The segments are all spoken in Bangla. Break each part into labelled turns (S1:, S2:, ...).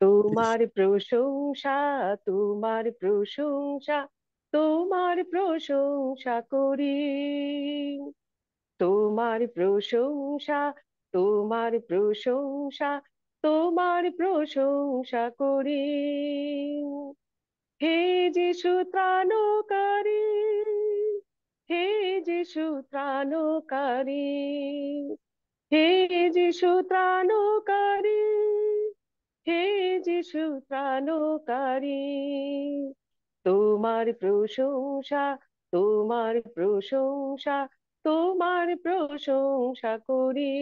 S1: তোমার প্রশংসা, তোমার প্রশংসা, তোমার প্রশংসা করি। তোমার প্রশংসা, তোমার প্রশংসা, তোমার প্রশংসা করি। হে যিশু ত্রাণকারী, হে যিশু ত্রাণকারী, হে যিশু ত্রাণকারী, হে যিশু ত্রাণকারী। তোমার প্রশংসা, তোমার প্রশংসা, তোমার প্রশংসা করি।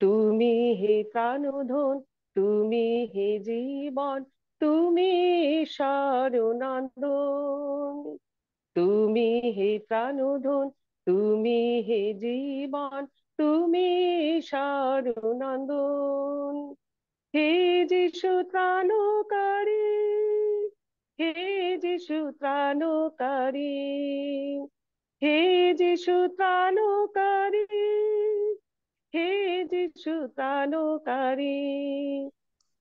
S1: তুমি হে প্রাণধন, তুমি হে জীবন, তুমি শরণানন্দন। তুমি হে প্রাণধন, তুমি হে জীবন, তুমি শরণানন্দন। হে যিশু ত্রাণকারী, হে যিশু ত্রাণকারী, হে যিশু ত্রাণকারী, হে যিশু ত্রাণকারী।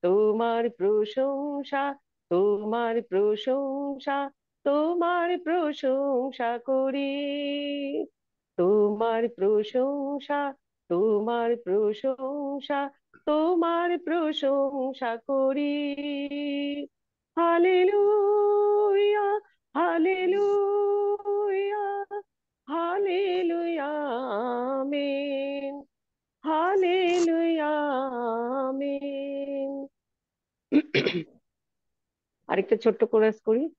S1: তোমার প্রশংসা, তোমার প্রশংসা, তোমার প্রশংসা করি। তোমার প্রশংসা, তোমার প্রশংসা, তোমার প্রশংসা করি। Hallelujah, hallelujah, hallelujah, amen. Hallelujah, amen. আরেকটা ছোট্ট কোরাস করি।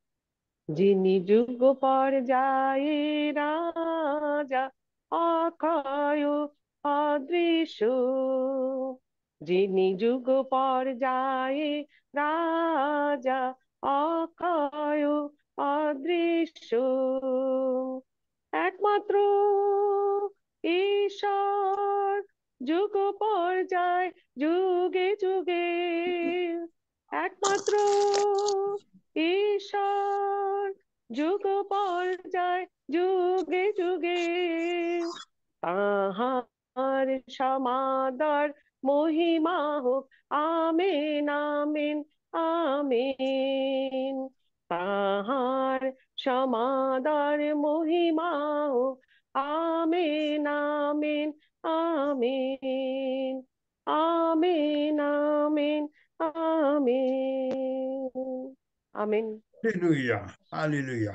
S1: যিনি যুগ পর্যায়ে রাজা, অক্ষয় অদৃশ্য, যিনি যুগ পর্যায়ে রাজা, অক্ষয় অদৃশ্য, একমাত্র ঈশ্বর, যুগ পর্যায় যুগে যুগে, একমাত্র ঈশ্বর, যুগ পর্যায় যুগে যুগে। তাহার সমাদর মহিমা হোক, আমেন আমেন আমেন। তাহার সমাদর মহিমা হোক, amen amen amen. Amen amen amen. Amen.
S2: Hallelujah. Hallelujah.